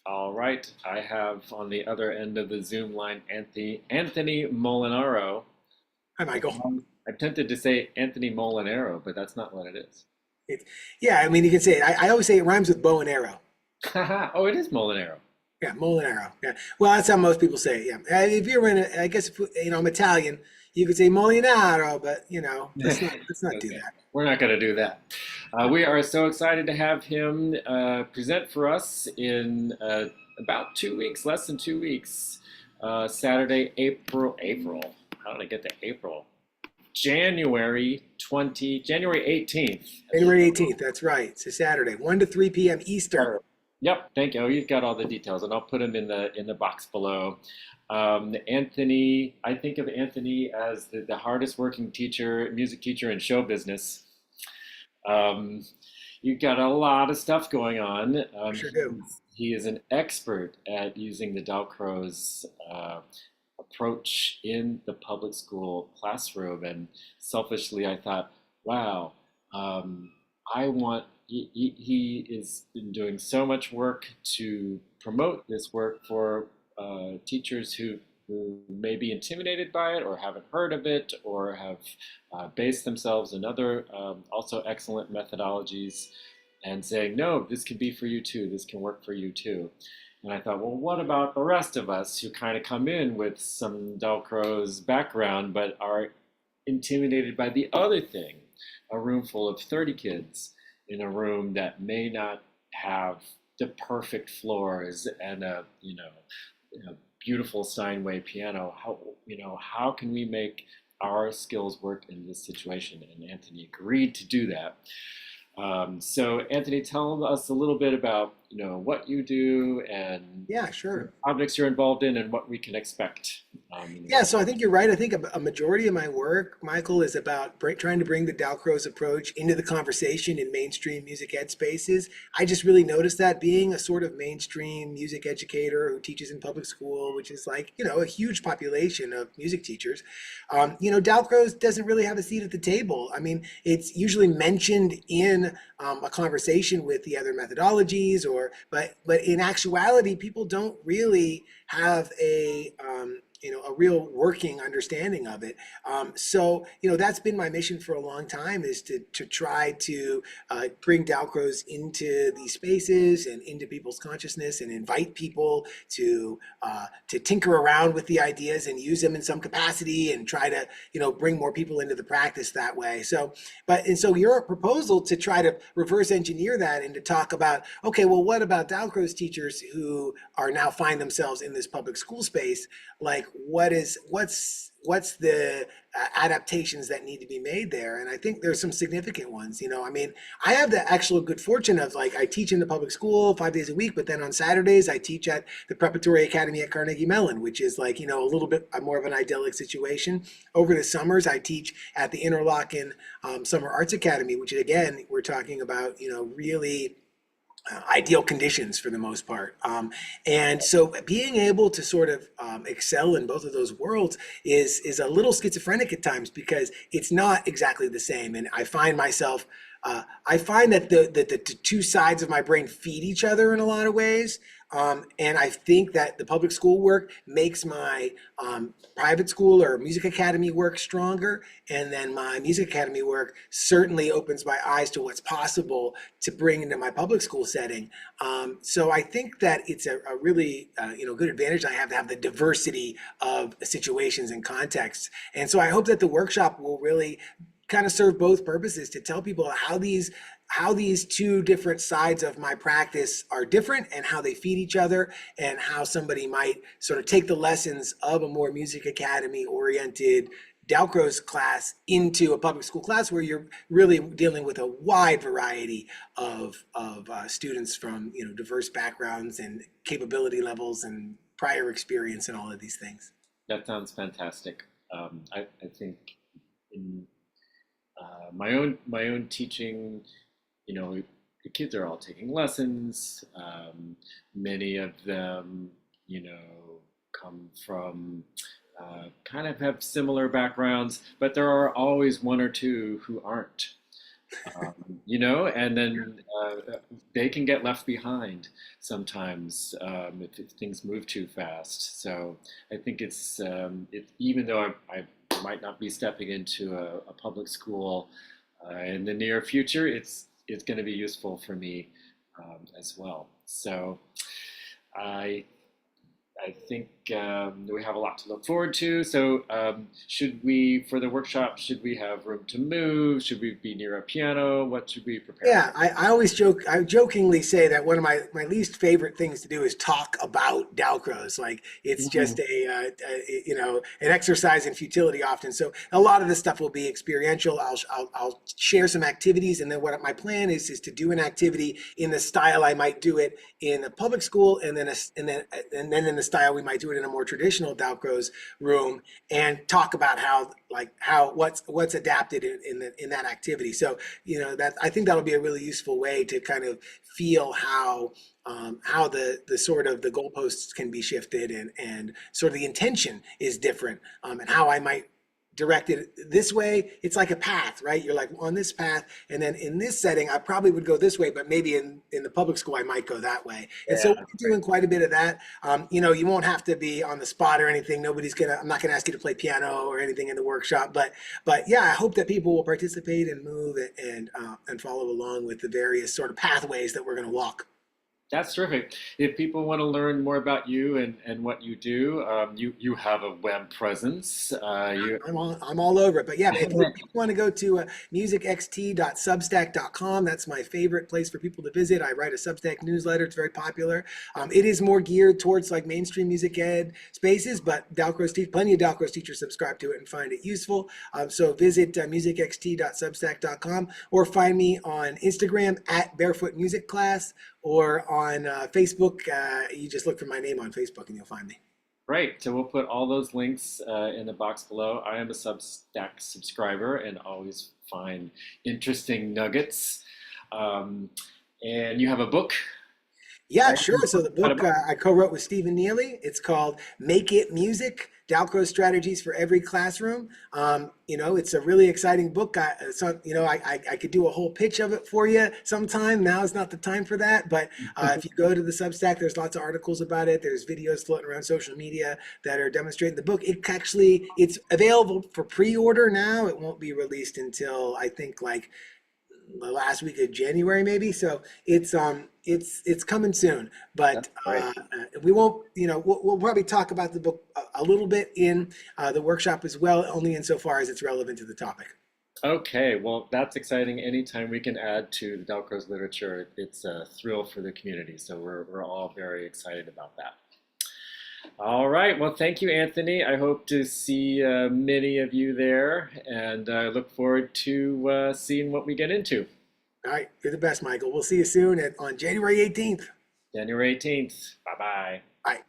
All right, I have on the other end of the Zoom line Anthony Molinaro. Hi, Michael. I'm tempted to say Anthony Molinaro, but that's not what it is. It, yeah, I mean, you can say it. I always say it rhymes with bow and arrow. Oh, it is Molinaro. Yeah, Molinaro. Yeah. Well, that's how most people say it. Yeah. If you're in, I guess, if, I'm Italian, you could say Molinaro, but let's not do Okay, that. we're not going to do that. We are so excited to have him present for us in about 2 weeks, less than 2 weeks, Saturday, April. How did I get to April? January 18th. January 18th. That's right. It's a Saturday, 1 to 3 p.m. Eastern. Yep, thank you. Oh, you've got all the details, and I'll put them in the box below. Anthony, I think of Anthony as the hardest working teacher, music teacher in show business. Um, you've got a lot of stuff going on. Sure do. He is an expert at using the Dalcroze approach in the public school classroom. And selfishly, I thought, wow, I want, he has been doing so much work to promote this work for teachers who may be intimidated by it or haven't heard of it or have based themselves in other also excellent methodologies and saying, no, this can be for you too, this can work for you too. And I thought, well, what about the rest of us who kind of come in with some Dalcroze background but are intimidated by the other thing? A room full of 30 kids in a room that may not have the perfect floors and a beautiful Steinway piano. How can we make our skills work in this situation? And Anthony agreed to do that. So Anthony, tell us a little bit about what you do and Yeah, sure. projects you're involved in and what we can expect. Yeah, so I think you're right. I think a majority of my work, Michael, is about trying to bring the Dalcroze approach into the conversation in mainstream music ed spaces. I just really noticed that being a sort of mainstream music educator who teaches in public school, which is like, a huge population of music teachers, Dalcroze doesn't really have a seat at the table. I mean, it's usually mentioned in a conversation with the other methodologies, but in actuality, people don't really have a real working understanding of it. So that's been my mission for a long time, is to try to bring Dalcroze into these spaces and into people's consciousness and invite people to tinker around with the ideas and use them in some capacity and try to bring more people into the practice that way. So your proposal to try to reverse engineer that and to talk about, okay, well, what about Dalcroze teachers who are now find themselves in this public school space? Like, what's the adaptations that need to be made there? And I think there's some significant ones. I mean, I have the actual good fortune of, like, I teach in the public school 5 days a week, but then on Saturdays I teach at the Preparatory Academy at Carnegie Mellon, which is like a little bit more of an idyllic situation. Over the summers I teach at the Interlochen Summer Arts Academy, which again, we're talking about really ideal conditions for the most part. And so being able to sort of excel in both of those worlds is a little schizophrenic at times, because it's not exactly the same. And I find myself, I find that the two sides of my brain feed each other in a lot of ways. And I think that the public school work makes my private school or music academy work stronger. And then my music academy work certainly opens my eyes to what's possible to bring into my public school setting. So I think that it's a really good advantage I have to have the diversity of situations and contexts. And so I hope that the workshop will really kind of serve both purposes, to tell people how these two different sides of my practice are different and how they feed each other, and how somebody might sort of take the lessons of a more music academy oriented Dalcroze class into a public school class where you're really dealing with a wide variety of students from diverse backgrounds and capability levels and prior experience and all of these things. That sounds fantastic. I think in my own teaching, the kids are all taking lessons. Many of them, come from kind of have similar backgrounds, but there are always one or two who aren't. And then they can get left behind sometimes if things move too fast. So I think even though I might not be stepping into a public school in the near future, it's going to be useful for me as well. So I I think we have a lot to look forward to. So, for the workshop, should we have room to move? Should we be near a piano? What should we prepare? Yeah, I always joke, I jokingly say that one of my least favorite things to do is talk about Dalcroze. Like it's Mhm. just an exercise in futility often. So a lot of this stuff will be experiential. I'll share some activities, and then what my plan is to do an activity in the style I might do it in a public school, and then in the style we might do it in a more traditional Dalcroze room, and talk about how what's adapted in that activity. So that I think that'll be a really useful way to kind of feel how the sort of the goalposts can be shifted, and sort of the intention is different, and how I might direct it this way. It's like a path, right? You're like on this path, and then in this setting I probably would go this way, but maybe in the public school I might go that way. And so Yeah, we're doing quite a bit of that. You won't have to be on the spot or anything. I'm not gonna ask you to play piano or anything in the workshop, but yeah, I hope that people will participate and move, and follow along with the various sort of pathways that we're going to walk. that's terrific. If people want to learn more about you and what you do, you have a web presence. I'm all over it. But yeah, if you want to go to musicxt.substack.com, that's my favorite place for people to visit. I write a Substack newsletter. It's very popular. It is more geared towards like mainstream music ed spaces, but plenty of Dalcroze teachers subscribe to it and find it useful. So visit musicxt.substack.com, or find me on Instagram at Barefoot Music Class, or on Facebook. You just look for my name on Facebook and you'll find me. Great. So we'll put all those links in the box below. I am a Substack subscriber and always find interesting nuggets. Um, and you have a book, Yeah, right? sure. So the Got a book book? I co-wrote with Stephen Neely. It's called Make It Music: Dalcroze Strategies for Every Classroom. It's a really exciting book. I could do a whole pitch of it for you sometime. Now is not the time for that. But if you go to the Substack, there's lots of articles about it. There's videos floating around social media that are demonstrating the book. It's available for pre-order now. It won't be released until I think like the last week of January, maybe. So it's coming soon, That's but great. we won't. We'll probably talk about the book a little bit in the workshop as well, only insofar as it's relevant to the topic. Okay, well, that's exciting. Anytime we can add to the Dalcroze literature, it's a thrill for the community. So we're all very excited about that. All right. Well, thank you, Anthony. I hope to see many of you there, and I look forward to seeing what we get into. All right, you're the best, Michael. We'll see you soon on January 18th. January 18th. Bye bye. Bye.